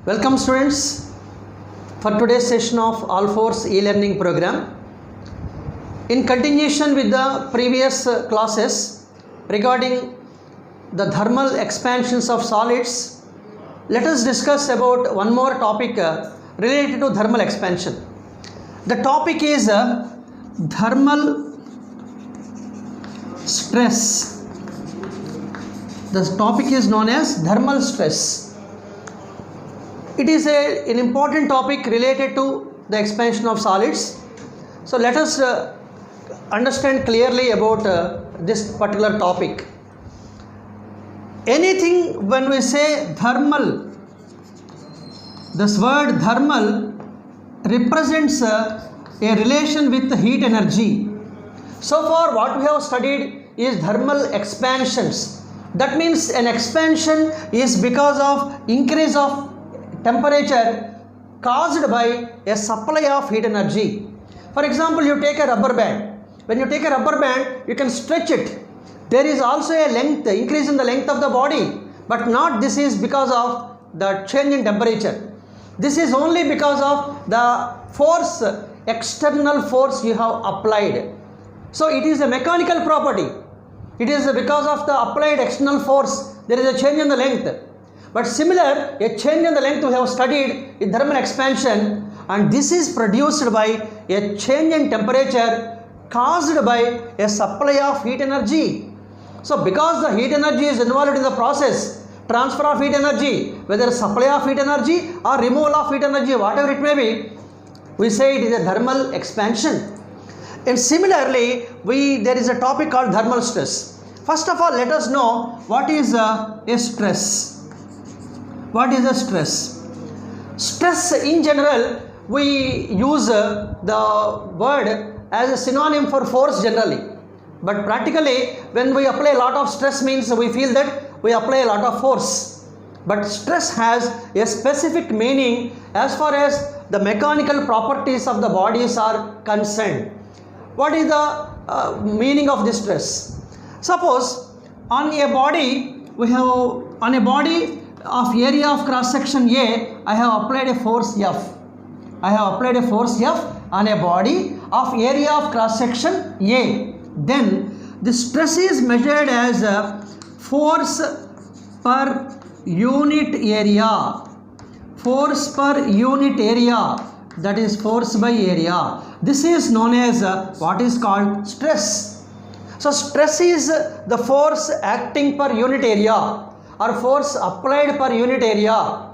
Welcome students for today's session of All4 e-learning program. In continuation with the previous classes regarding the thermal expansions of solids, let us discuss about one more topic related to thermal expansion. The topic is thermal stress. The topic is known as thermal stress. It is an important topic related to the expansion of solids. So let us understand clearly about this particular topic. Anything when we say thermal, this word thermal represents a relation with the heat energy. So far what we have studied is thermal expansions. That means an expansion is because of increase of temperature caused by a supply of heat energy. For example, you take a rubber band. When you take a rubber band, you can stretch it. There is also a length, increase in the length of the body, but not this is because of the change in temperature. This is only because of the force, external force you have applied. So it is a mechanical property. It is because of the applied external force, there is a change in the length. But similar, a change in the length we have studied in thermal expansion, and this is produced by a change in temperature caused by a supply of heat energy. So because the heat energy is involved in the process, transfer of heat energy, whether supply of heat energy or removal of heat energy, whatever it may be, we say it is a thermal expansion. And similarly, there is a topic called thermal stress. First of all, let us know what is a stress. What is a stress? Stress in general, we use the word as a synonym for force generally. But practically, when we apply a lot of stress means we feel that we apply a lot of force. But stress has a specific meaning as far as the mechanical properties of the bodies are concerned. What is the meaning of this stress? Suppose on a body, of area of cross section A, I have applied a force F. I have applied a force F on a body of area of cross section A. Then the stress is measured as a force per unit area. Force per unit area, that is force by area. This is known as what is called stress. So stress is the force acting per unit area or force applied per unit area.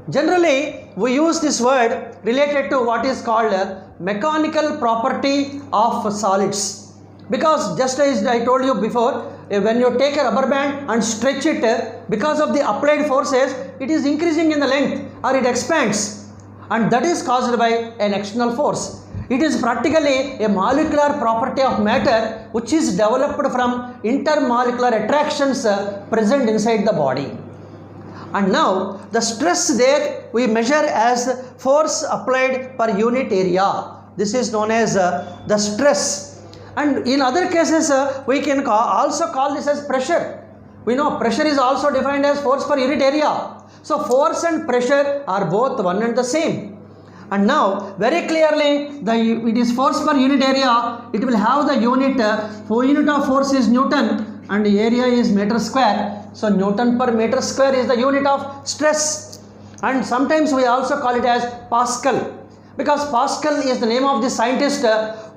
Generally, we use this word related to what is called mechanical property of solids. Because just as I told you before, when you take a rubber band and stretch it, because of the applied forces, it is increasing in the length or it expands, and that is caused by an external force. It is practically a molecular property of matter which is developed from intermolecular attractions present inside the body. And now the stress there we measure as force applied per unit area. This is known as the stress. And in other cases we can also call this as pressure. We know pressure is also defined as force per unit area. So force and pressure are both one and the same. And now very clearly it is force per unit area. It will have the unit of force is Newton and area is meter square. So Newton per meter square is the unit of stress. And sometimes we also call it as Pascal, because Pascal is the name of the scientist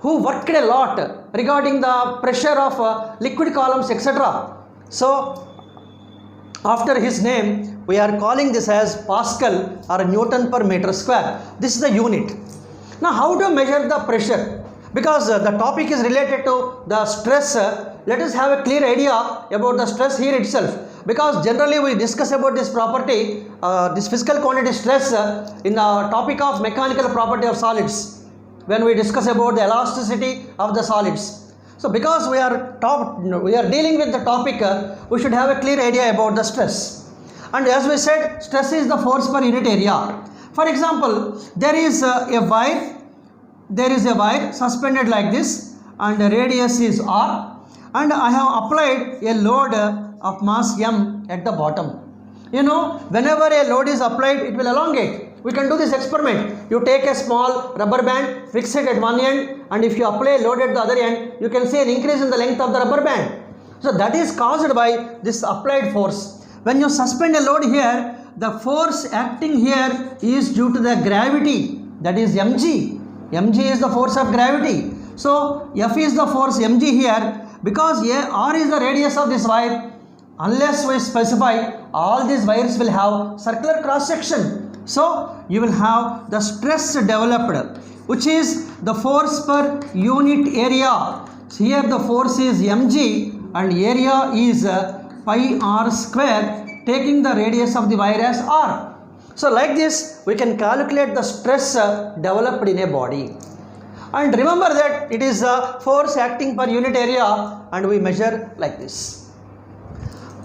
who worked a lot regarding the pressure of liquid columns, etc. So after his name, we are calling this as Pascal or Newton per meter square. This is the unit. Now how to measure the pressure? Because the topic is related to the stress, let us have a clear idea about the stress here itself. Because generally we discuss about this property, this physical quantity stress in the topic of mechanical property of solids, when we discuss about the elasticity of the solids. So because we are dealing with the topic, we should have a clear idea about the stress. And as we said, stress is the force per unit area. For example, there is a wire suspended like this, and the radius is r, and I have applied a load of mass m at the bottom. You know, whenever a load is applied, it will elongate. We can do this experiment. You take a small rubber band, fix it at one end, and if you apply a load at the other end, you can see an increase in the length of the rubber band. So that is caused by this applied force. When you suspend a load here, the force acting here is due to the gravity, that is mg. Mg is the force of gravity. So F is the force mg here. Because r is the radius of this wire, unless we specify, all these wires will have circular cross section. So you will have the stress developed, which is the force per unit area. So here the force is mg and area is pi r square, taking the radius of the wire as r. So like this we can calculate the stress developed in a body. And remember that it is a force acting per unit area, and we measure like this.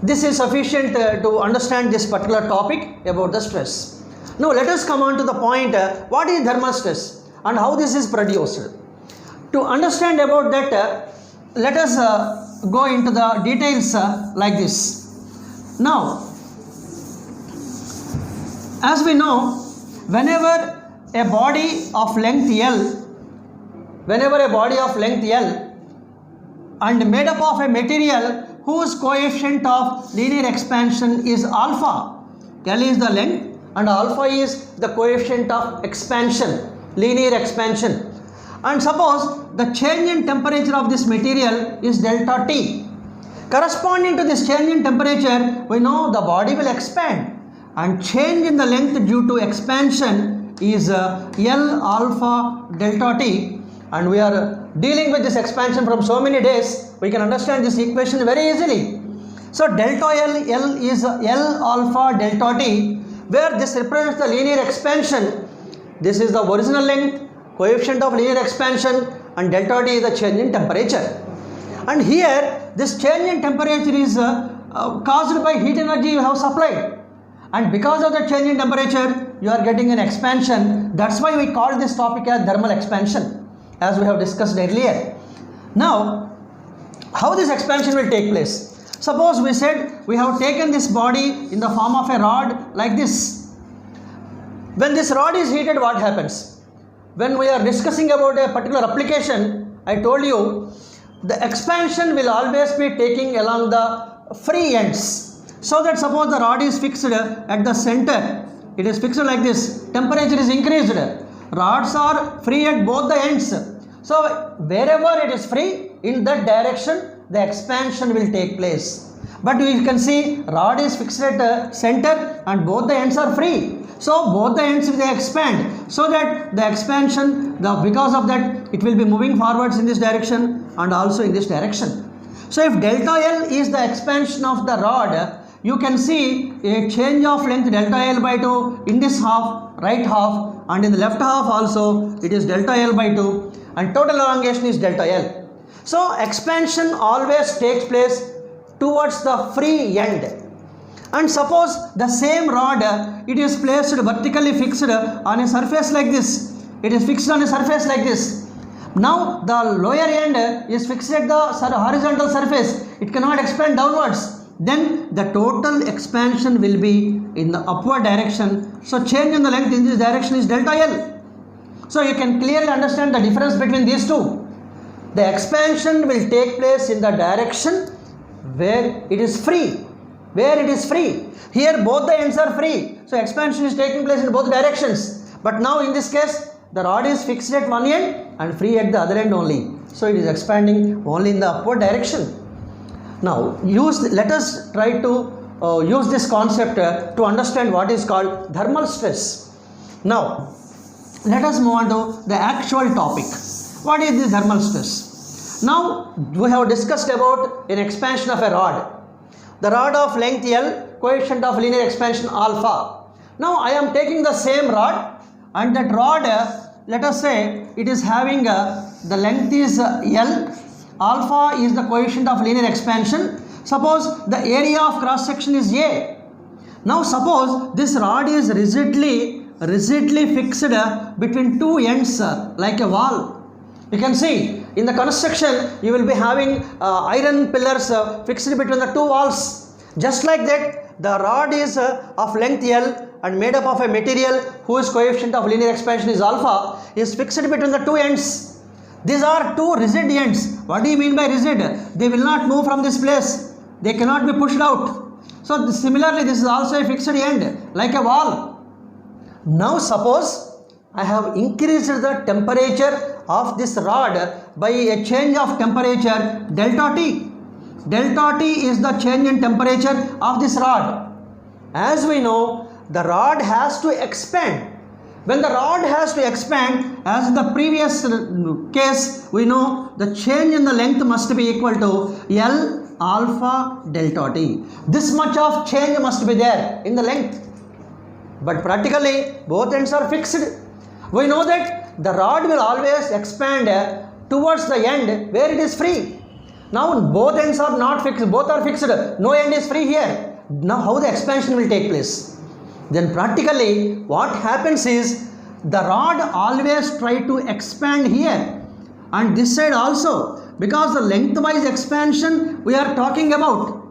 This is sufficient to understand this particular topic about the stress. Now let us come on to the point, what is thermal stress and how this is produced. To understand about that, let us go into the details like this. Now, as we know, whenever a body of length L and made up of a material whose coefficient of linear expansion is alpha, L is the length and alpha is the coefficient of expansion, linear expansion, and suppose the change in temperature of this material is delta T. Corresponding to this change in temperature, we know the body will expand, and change in the length due to expansion is L alpha delta T, and we are dealing with this expansion from so many days, we can understand this equation very easily. So delta L is L alpha delta T, where this represents the linear expansion. This is the original length, coefficient of linear expansion, and delta T is the change in temperature. And here this change in temperature is caused by heat energy you have supplied, and because of the change in temperature you are getting an expansion. That's why we call this topic as thermal expansion, as we have discussed earlier. Now, how this expansion will take place? Suppose we said we have taken this body in the form of a rod like this. When this rod is heated, what happens? When we are discussing about a particular application, I told you the expansion will always be taking along the free ends. So that suppose the rod is fixed at the center, it is fixed like this, temperature is increased, rods are free at both the ends. So wherever it is free, in that direction the expansion will take place. But you can see rod is fixed at the center and both the ends are free. So both the ends will expand, so that the expansion, because of that, it will be moving forwards in this direction and also in this direction. So if delta L is the expansion of the rod, you can see a change of length delta L by 2 in this half, right half, and in the left half also it is delta L by 2, and total elongation is delta L. So expansion always takes place towards the free end. And suppose the same rod, it is placed vertically fixed on a surface like this. It is fixed on a surface like this. Now the lower end is fixed at the horizontal surface. It cannot expand downwards. Then the total expansion will be in the upward direction. So change in the length in this direction is delta L. So you can clearly understand the difference between these two. The expansion will take place in the direction where it is free. Here both the ends are free. So expansion is taking place in both directions. But now in this case, the rod is fixed at one end and free at the other end only. So it is expanding only in the upward direction. Now let us try to use this concept to understand what is called thermal stress. Now let us move on to the actual topic. What is the thermal stress? Now we have discussed about an expansion of a rod. The rod of length L, coefficient of linear expansion alpha. Now I am taking the same rod, and that rod, let us say it is having the length is L, alpha is the coefficient of linear expansion. Suppose the area of cross section is A. Now suppose this rod is rigidly fixed between two ends like a wall. You can see in the construction you will be having iron pillars fixed between the two walls. Just like that, the rod is of length L and made up of a material whose coefficient of linear expansion is alpha, is fixed between the two ends. These are two rigid ends. What do you mean by rigid? They will not move from this place. They cannot be pushed out. So similarly, this is also a fixed end, like a wall. Now suppose I have increased the temperature of this rod by a change of temperature delta T. Delta T is the change in temperature of this rod. As we know, the rod has to expand. When the rod has to expand, as in the previous case, we know the change in the length must be equal to L alpha delta T. This much of change must be there in the length. But practically, both ends are fixed. We know that the rod will always expand towards the end where it is free. Now both ends are not fixed, both are fixed. No end is free here. Now how the expansion will take place? Then practically what happens is the rod always try to expand here and this side also, because the lengthwise expansion we are talking about.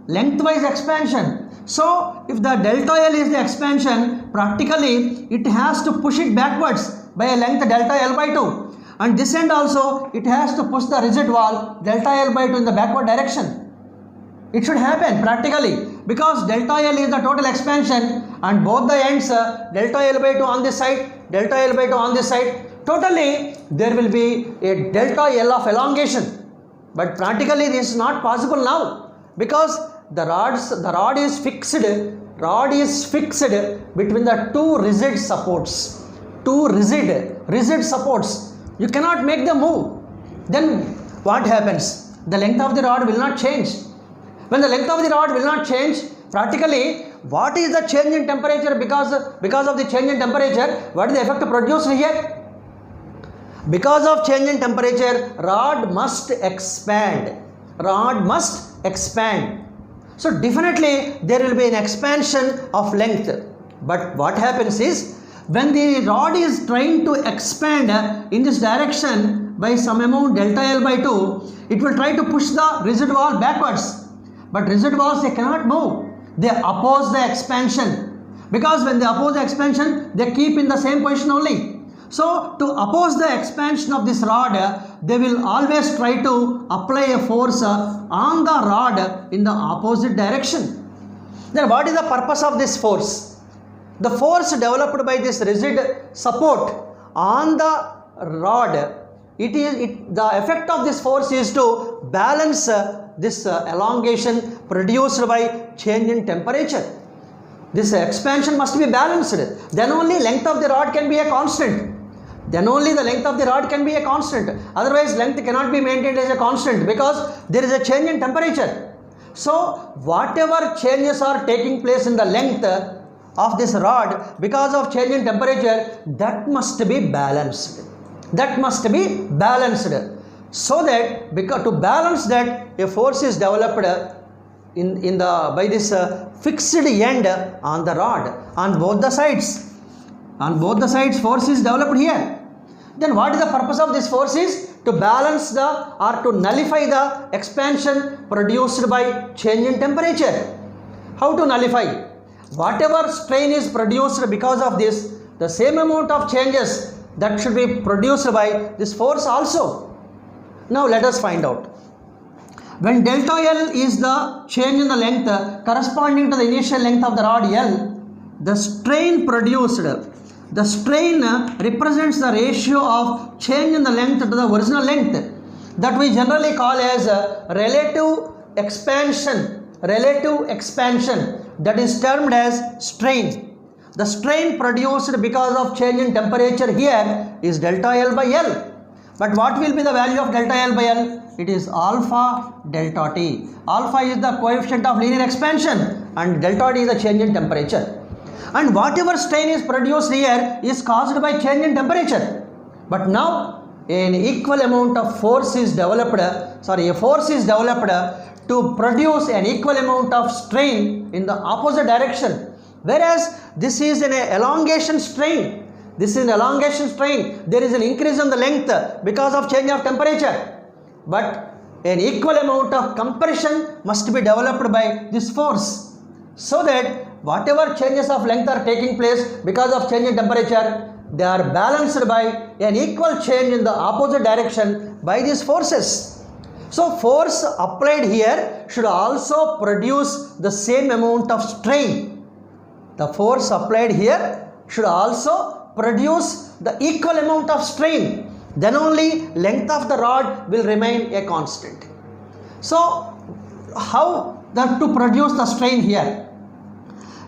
Lengthwise expansion. So if the delta L is the expansion, practically it has to push it backwards by a length delta L by 2. And this end also it has to push the rigid wall delta L by 2 in the backward direction. It should happen practically, because delta L is the total expansion and both the ends delta L by 2 on this side, delta L by 2 on this side. Totally there will be a delta L of elongation. But practically this is not possible now, because the rod is fixed between the two rigid supports. Two rigid supports. You cannot make them move. Then what happens? The length of the rod will not change. When the length of the rod will not change, practically what is the change in temperature? Because of the change in temperature, what is the effect produced here? Because of change in temperature, rod must expand. Rod must expand. So definitely there will be an expansion of length. But what happens is, when the rod is trying to expand in this direction by some amount delta L by 2, it will try to push the rigid wall backwards. But rigid walls, they cannot move. They oppose the expansion. Because when they oppose the expansion, they keep in the same position only. So to oppose the expansion of this rod, they will always try to apply a force on the rod in the opposite direction. Then what is the purpose of this force? The force developed by this rigid support on the rod, the effect of this force is to balance this elongation produced by change in temperature. This expansion must be balanced. Then only length of the rod can be a constant. Then only the length of the rod can be a constant. Otherwise length cannot be maintained as a constant, because there is a change in temperature. So whatever changes are taking place in the length of this rod because of change in temperature, that must be balanced. That must be balanced. So that to balance that, a force is developed by this fixed end on the rod on both the sides. On both the sides force is developed here. Then what is the purpose of this force is to balance to nullify the expansion produced by change in temperature. How to nullify? Whatever strain is produced because of this, the same amount of changes that should be produced by this force also. Now let us find out. When delta L is the change in the length corresponding to the initial length of the rod L, the strain produced, the strain represents the ratio of change in the length to the original length, that we generally call as relative expansion, that is termed as strain. The strain produced because of change in temperature here is delta L by L. But what will be the value of delta L by L? It is alpha delta T. Alpha is the coefficient of linear expansion and delta T is the change in temperature. And whatever strain is produced here is caused by change in temperature. But now an equal amount of force is developed, a force is developed to produce an equal amount of strain in the opposite direction. Whereas this is an elongation strain. This is an elongation strain. There is an increase in the length because of change of temperature. But an equal amount of compression must be developed by this force. so that whatever changes of length are taking place because of change in temperature, they are balanced by an equal change in the opposite direction by these forces. So force applied here should also produce the same amount of strain. The force applied here should also produce the equal amount of strain. Then only length of the rod will remain a constant. So how to produce the strain here?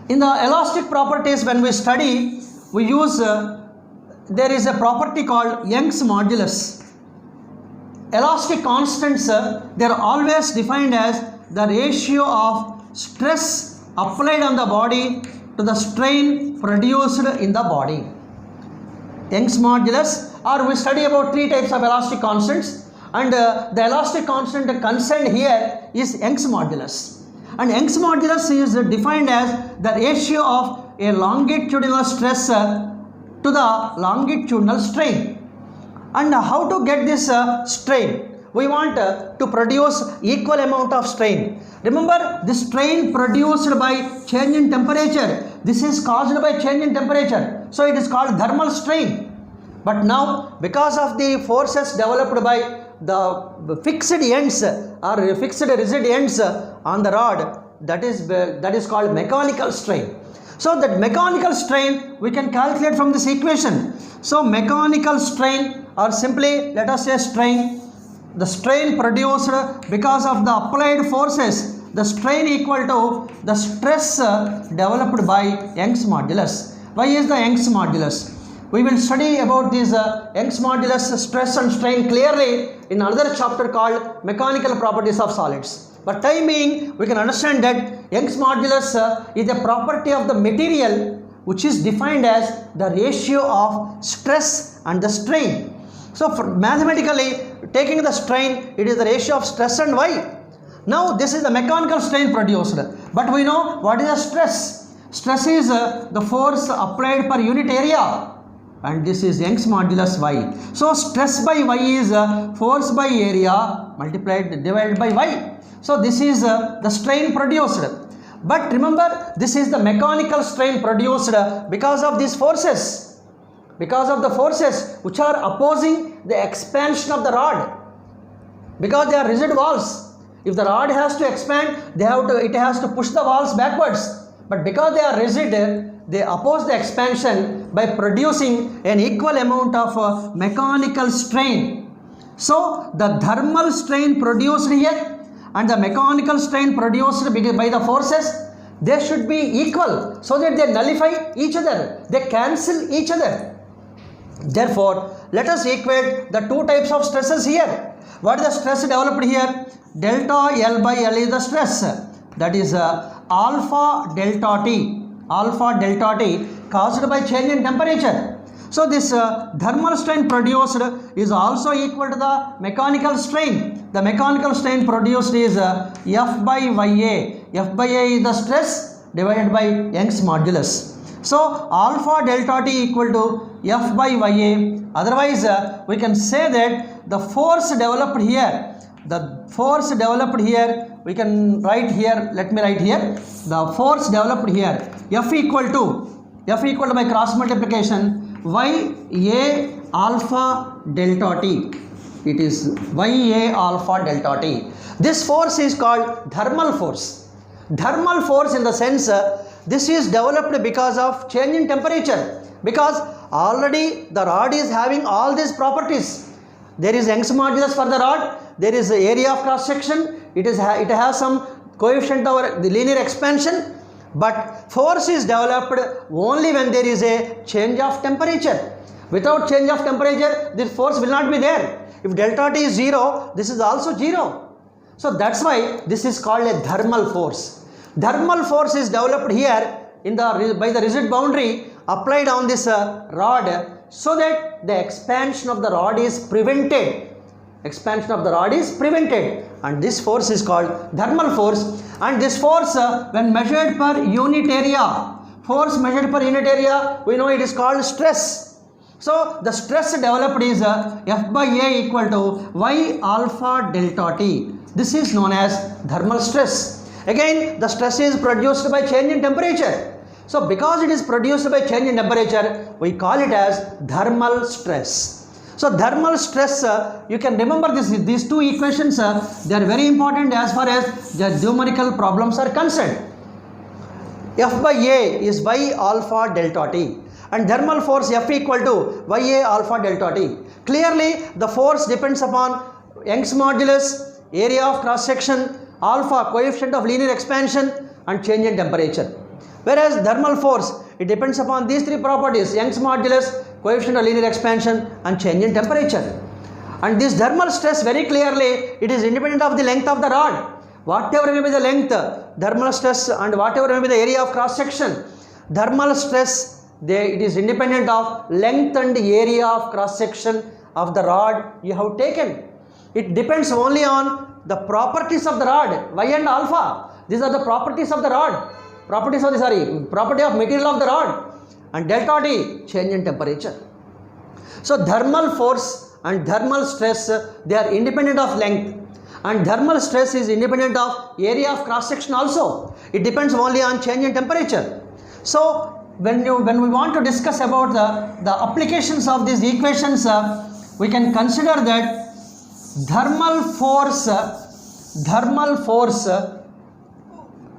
In the elastic properties, when we study, we use there is a property called Young's modulus. Elastic constants, they are always defined as the ratio of stress applied on the body to the strain produced in the body. Young's modulus, or we study about three types of elastic constants, and the elastic constant concerned here is Young's modulus. And Young's modulus is defined as the ratio of a longitudinal stress to the longitudinal strain. And how to get this strain? We want to produce equal amount of strain. Remember, the strain produced by change in temperature, this is caused by change in temperature, so it is called thermal strain. But now, because of the forces developed by the fixed ends or fixed rigid ends on the rod, that is called mechanical strain. So that mechanical strain we can calculate from this equation. So mechanical strain, or simply let us say strain, the strain produced because of the applied forces, the strain equal to the stress developed by Young's modulus. Why is the Young's modulus? We will study about this Young's modulus, stress and strain clearly in another chapter called mechanical properties of solids. But time being, we can understand that Young's modulus is a property of the material which is defined as the ratio of stress and the strain. So mathematically, taking the strain, it is the ratio of stress and y. Now this is the mechanical strain produced, but we know what is the stress. Stress is the force applied per unit area, and this is Young's modulus y. So stress by y is force by area multiplied divided by y. So this is the strain produced. But remember, this is the mechanical strain produced because of these forces, because of the forces which are opposing the expansion of the rod, because they are rigid walls. If the rod has to expand, it has to push the walls backwards. But because they are rigid, they oppose the expansion by producing an equal amount of mechanical strain. So the thermal strain produced here and the mechanical strain produced by the forces, they should be equal, so that they nullify each other, they cancel each other. Therefore, let us equate the two types of stresses here. What is the stress developed here? Delta L by L is the stress, that is alpha delta T caused by change in temperature. So this thermal strain produced is also equal to the mechanical strain. The mechanical strain produced is F by Ya. F by A is the stress divided by Young's modulus. So alpha delta T equal to F by Ya. Otherwise, we can say that the force developed here, we can write here, let me write here, the force developed here, F equal to by cross multiplication Ya alpha delta T. It is Ya alpha delta T. This force is called thermal force. Thermal force in the sense, this is developed because of change in temperature, because already the rod is having all these properties. There is Young's modulus for the rod, there is the area of cross section, it has some coefficient of the linear expansion, but force is developed only when there is a change of temperature. Without change of temperature, this force will not be there. If delta T is 0, this is also 0. So that's why this is called a thermal force. Thermal force is developed here by the rigid boundary applied on this rod, so that the expansion of the rod is prevented. And this force is called thermal force. And this force, when measured per unit area, we know it is called stress. So the stress developed is F by A equal to Y alpha delta T. This is known as thermal stress. Again, the stress is produced by change in temperature. So because it is produced by change in temperature, we call it as thermal stress. So thermal stress, you can remember these two equations, they are very important as far as the numerical problems are concerned. F by A is Y alpha delta T, and thermal force F equal to Ya alpha delta T. Clearly, the force depends upon Young's modulus, area of cross section, alpha coefficient of linear expansion, and change in temperature. Whereas thermal force, it depends upon these three properties: Young's modulus, coefficient of linear expansion, and change in temperature. And this thermal stress, very clearly, it is independent of the length of the rod. Whatever may be the length, thermal stress, and whatever may be the area of cross section, thermal stress, it is independent of length and area of cross section of the rod you have taken. It depends only on the properties of the rod, Y and alpha. These are the properties of the rod, property of material of the rod, and delta T, change in temperature. So thermal force and thermal stress, they are independent of length, and thermal stress is independent of area of cross section also. It depends only on change in temperature. So when we want to discuss about the applications of these equations, we can consider that thermal force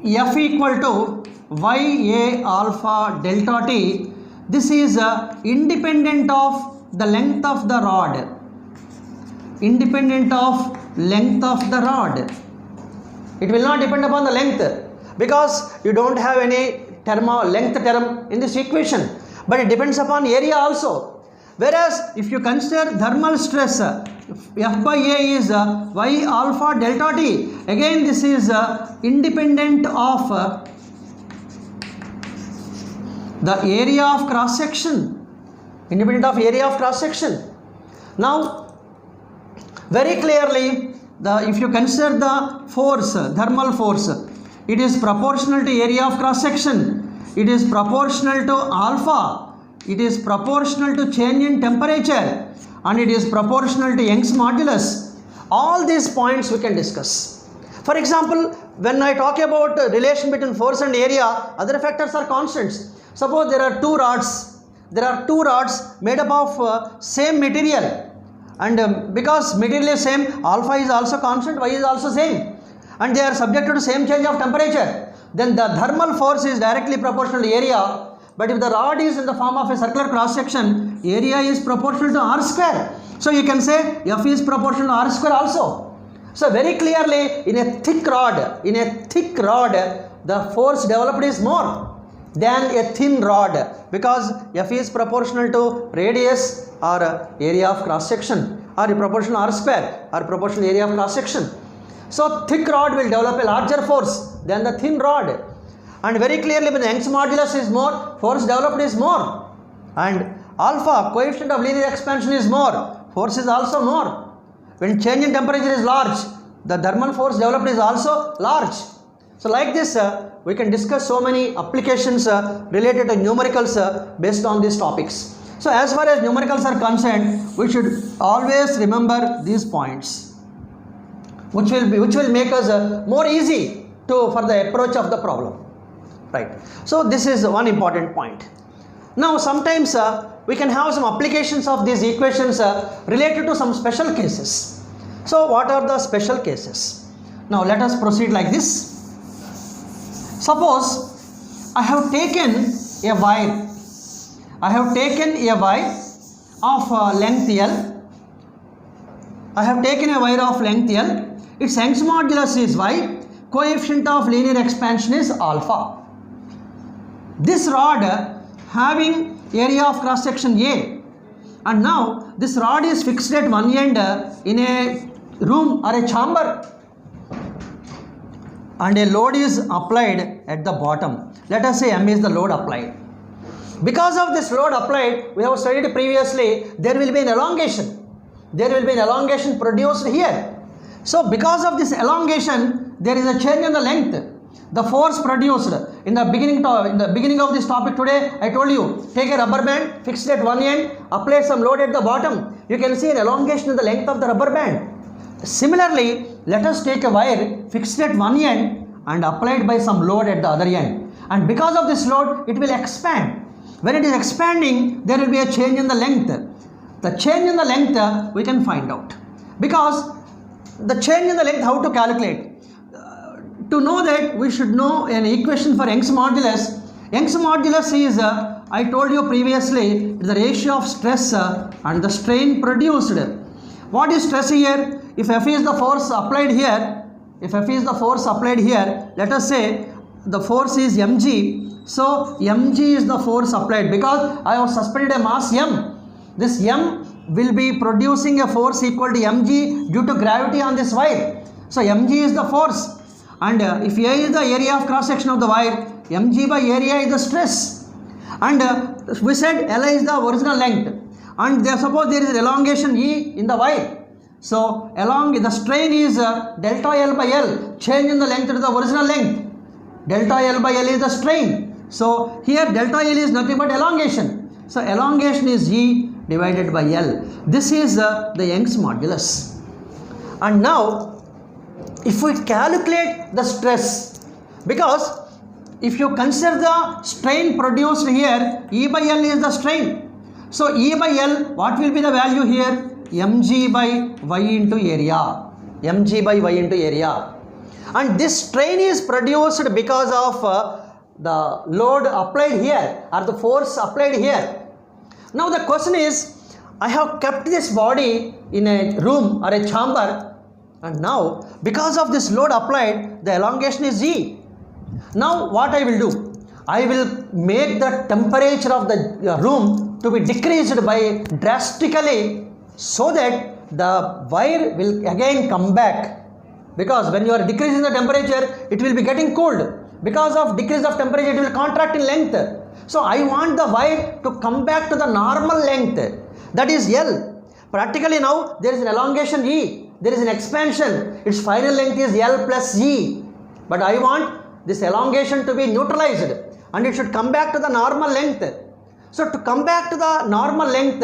F equal to Ya alpha delta T, this is independent of the length of the rod, independent of length of the rod. It will not depend upon the length, because you don't have any length term in this equation, but it depends upon area also. Whereas if you consider thermal stress, F by A is Y alpha delta T, again this is independent of the area of cross section, independent of area of cross section. Now very clearly, if you consider the force, thermal force, it is proportional to area of cross section, it is proportional to alpha, it is proportional to change in temperature, and it is proportional to Young's modulus. All these points we can discuss. For example, when I talk about relation between force and area, other factors are constants. Suppose there are two rods made up of same material, and because material is same, alpha is also constant, Y is also same, and they are subjected to same change of temperature, then the thermal force is directly proportional to area. But if the rod is in the form of a circular cross section, area is proportional to r square. So you can say F is proportional to r square also. So very clearly, in a thick rod, the force developed is more than a thin rod, because F is proportional to radius or area of cross section, or proportional to r square, or proportional area of cross section. So thick rod will develop a larger force than the thin rod, and very clearly when Young's modulus is more, force developed is more, and alpha coefficient of linear expansion is more, force is also more. When change in temperature is large, the thermal force developed is also large. So like this, we can discuss so many applications related to numericals based on these topics. So as far as numericals are concerned, we should always remember these points, which will make us more easy for the approach of the problem, right? So this is one important point. Now sometimes we can have some applications of these equations related to some special cases. So what are the special cases? Now let us proceed like this. Suppose I have taken a wire of length L. I have taken a wire of length L. Its Young's modulus is Y, coefficient of linear expansion is alpha. This rod having area of cross section A, and now this rod is fixed at one end in a room or a chamber, and a load is applied at the bottom. Let us say M is the load applied. Because of this load applied, we have studied previously, there will be an elongation. There will be an elongation produced here. So because of this elongation, there is a change in the length. The force produced in the beginning of this topic today, I told you, take a rubber band, fixed at one end, apply some load at the bottom. You can see an elongation in the length of the rubber band. Similarly, let us take a wire fixed at one end and applied by some load at the other end, and because of this load it will expand. When it is expanding, there will be a change in the length. The change in the length we can find out, because the change in the length, how to calculate? To know that, we should know an equation for Young's modulus. Young's modulus is, I told you previously, the ratio of stress and the strain produced. What is stress here? If F is the force applied here, let us say the force is mg. So mg is the force applied, because I have suspended a mass m. This m will be producing a force equal to mg due to gravity on this wire. So mg is the force, and if A is the area of cross section of the wire, mg by area is the stress, and we said L is the original length, and suppose there is elongation E in the wire. So along the strain is delta L by L, change in the length to the original length. Delta L by L is the strain. So here delta L is nothing but elongation. So elongation is E divided by L. This is the Young's modulus. And now if we calculate the stress, because if you consider the strain produced here, E by L is the strain. So E by L, what will be the value here? Mg by Y into area. Mg by Y into area. And this strain is produced because of the load applied here, or the force applied here. Now the question is, I have kept this body in a room or a chamber, and now because of this load applied, the elongation is G. Now what I will do? I will make the temperature of the room to be decreased by drastically, so that the wire will again come back, because when you are decreasing the temperature, it will be getting cooled. Because of decrease of temperature, it will contract in length. So I want the wire to come back to the normal length, that is L. Practically now there is an elongation E, there is an expansion, its final length is L plus E, but I want this elongation to be neutralized and it should come back to the normal length. So to come back to the normal length,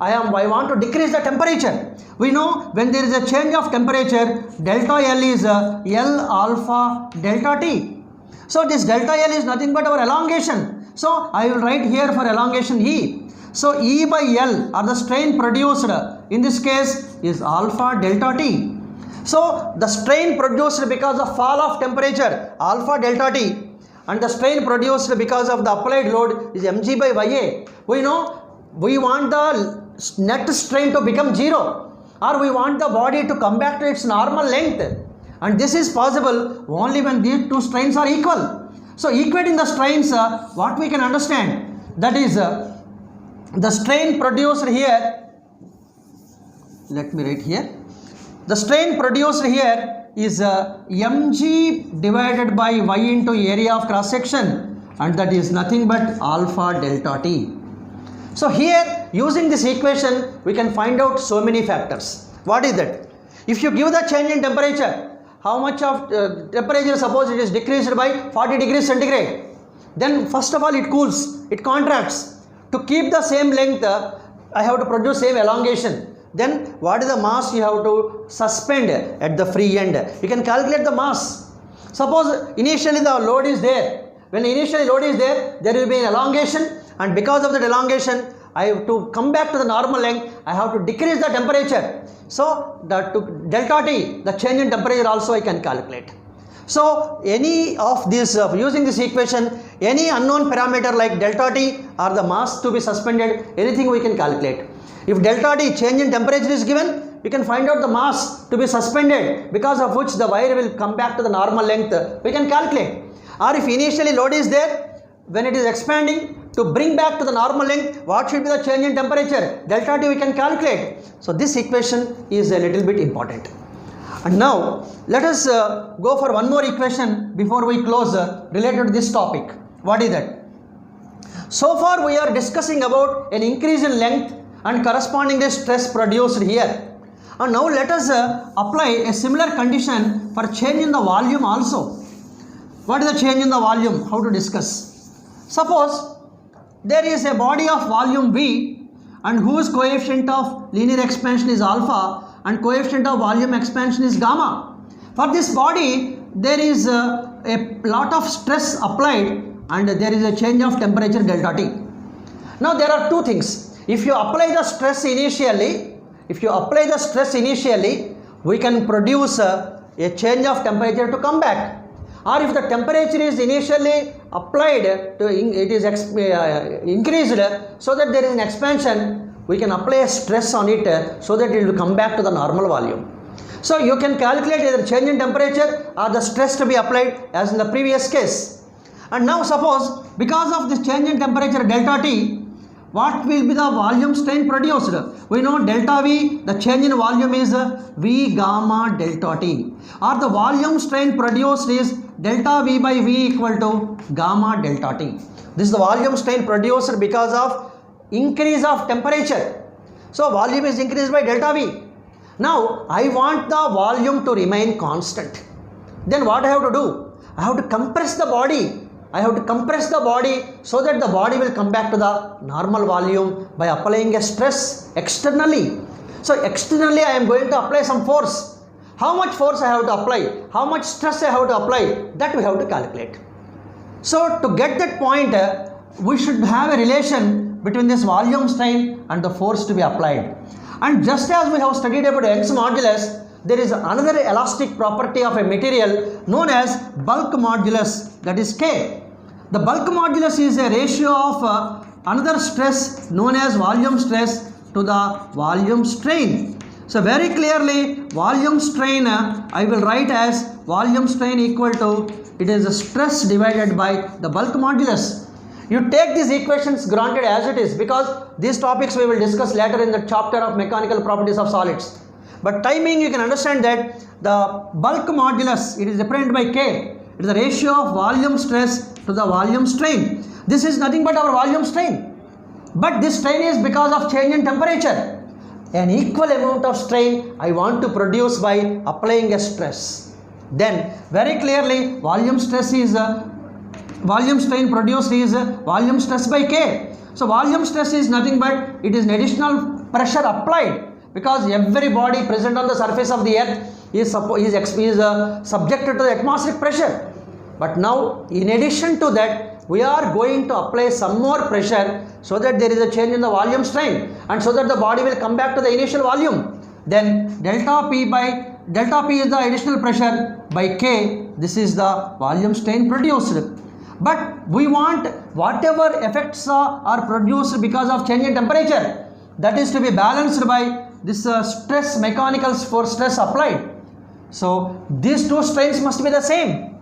I want to decrease the temperature. We know when there is a change of temperature, delta L is L alpha delta T. So this delta L is nothing but our elongation. So I will write here for elongation E. So E by L, or the strain produced in this case, is alpha delta T. So the strain produced because of fall of temperature, alpha delta T, and the strain produced because of the applied load is mg by Ya. We know we want the net strain to become 0, or we want the body to come back to its normal length, and this is possible only when these two strains are equal. So equating the strains, what we can understand, that is the strain produced here, let me write here, the strain produced here is mg divided by Y into area of cross section, and that is nothing but alpha delta T. So here, using this equation, we can find out so many factors. What is that? If you give the change in temperature, how much of temperature, suppose it is decreased by 40 degrees centigrade, then first of all it cools, it contracts. To keep the same length, I have to produce same elongation. Then what is the mass you have to suspend at the free end? You can calculate the mass. Suppose initially the load is there. When initially load is there, there will be an elongation, and because of that elongation, I have to come back to the normal length. I have to decrease the temperature. So that to delta T, the change in temperature also I can calculate. So any of this, using this equation, any unknown parameter like delta T or the mass to be suspended, anything we can calculate. If delta T, change in temperature, is given, we can find out the mass to be suspended, because of which the wire will come back to the normal length, we can calculate. Or if initially load is there, when it is expanding, to bring back to the normal length, what should be the change in temperature? Delta T we can calculate. So this equation is a little bit important. And now let us go for one more equation before we close related to this topic. What is that? So far we are discussing about an increase in length and corresponding stress produced here. And now let us apply a similar condition for change in the volume also. What is the change in the volume? How to discuss? Suppose there is a body of volume V and whose coefficient of linear expansion is alpha and coefficient of volume expansion is gamma. For this body, there is a lot of stress applied and there is a change of temperature delta T. Now there are two things. If you apply the stress initially, we can produce a change of temperature to come back. Or if the temperature is initially applied to it is increased so that there is an expansion, we can apply a stress on it so that it will come back to the normal volume. So you can calculate either change in temperature or the stress to be applied as in the previous case. And now suppose because of this change in temperature delta T, what will be the volume strain produced? We know delta V, the change in volume is V gamma delta T, or the volume strain produced is delta V by V equal to gamma delta T. This is the volume strain produced because of increase of temperature. So volume is increased by delta V. Now I want the volume to remain constant. Then what I have to do? I have to compress the body. So that the body will come back to the normal volume by applying a stress externally. So externally I am going to apply some force. How much force I have to apply? How much stress I have to apply? That we have to calculate. So to get that point, we should have a relation between this volume strain and the force to be applied. And just as we have studied about Young's modulus, there is another elastic property of a material known as bulk modulus, that is K. The bulk modulus is a ratio of another stress known as volume stress to the volume strain. So very clearly volume strain I will write as volume strain equal to, it is a stress divided by the bulk modulus. You take these equations granted as it is because these topics we will discuss later in the chapter of mechanical properties of solids. But timing you can understand that the bulk modulus, it is represented by K. It is the ratio of volume stress to the volume strain. This is nothing but our volume strain. But this strain is because of change in temperature. An equal amount of strain I want to produce by applying a stress. Then very clearly volume stress is volume strain produced is volume stress by K. So volume stress is nothing but it is an additional pressure applied, because every body present on the surface of the earth is subjected to the atmospheric pressure. But now in addition to that we are going to apply some more pressure so that there is a change in the volume strain and so that the body will come back to the initial volume. Then delta P is the additional pressure by K, this is the volume strain produced. But we want whatever effects are produced because of change in temperature, that is to be balanced by this stress, mechanical force stress applied. So these two strains must be the same.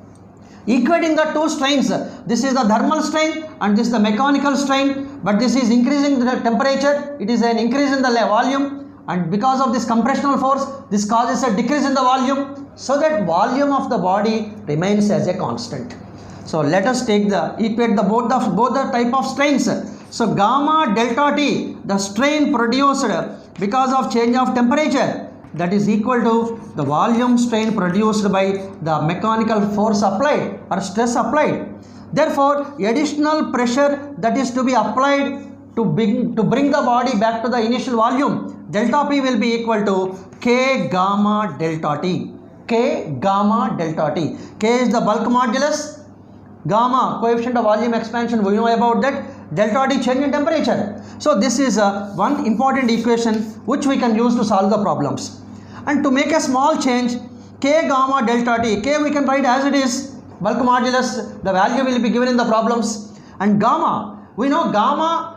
Equating the two strains, this is the thermal strain and this is the mechanical strain, but this is increasing the temperature, it is an increase in the volume, and because of this compressional force this causes a decrease in the volume, so that volume of the body remains as a constant. So let us take equate both the type of strains. So gamma delta T, the strain produced because of change of temperature, that is equal to the volume strain produced by the mechanical force applied or stress applied. Therefore additional pressure that is to be applied to bring the body back to the initial volume, delta P will be equal to K gamma delta T. K gamma delta T. K is the bulk modulus, gamma coefficient of volume expansion, we know about that, delta T change in temperature. So this is one important equation which we can use to solve the problems. And to make a small change, K gamma delta T, K we can write as it is, bulk modulus, the value will be given in the problems. And gamma, we know gamma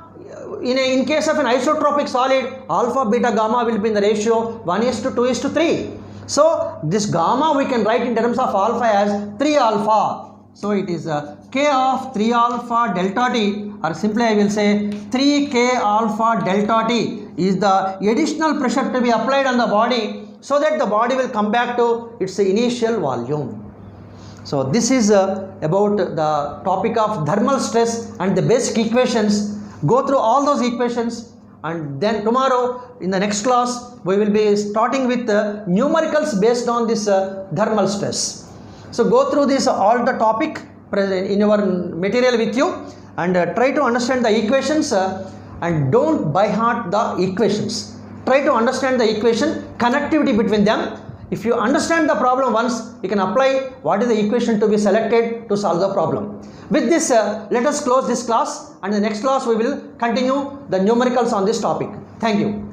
in case of an isotropic solid, alpha beta gamma will be in the ratio 1:2:3. So this gamma we can write in terms of alpha as 3 alpha. So it is K of 3 alpha delta T, or simply I will say 3K alpha delta T is the additional pressure to be applied on the body so that the body will come back to its initial volume. So this is about the topic of thermal stress and the basic equations. Go through all those equations, and then tomorrow in the next class we will be starting with numericals based on this thermal stress. So go through this all the topic present in your material with you, and try to understand the equations and don't by heart the equations. Try to understand the equation, connectivity between them. If you understand the problem once, you can apply what is the equation to be selected to solve the problem. With this, let us close this class, and in the next class we will continue the numericals on this topic. Thank you.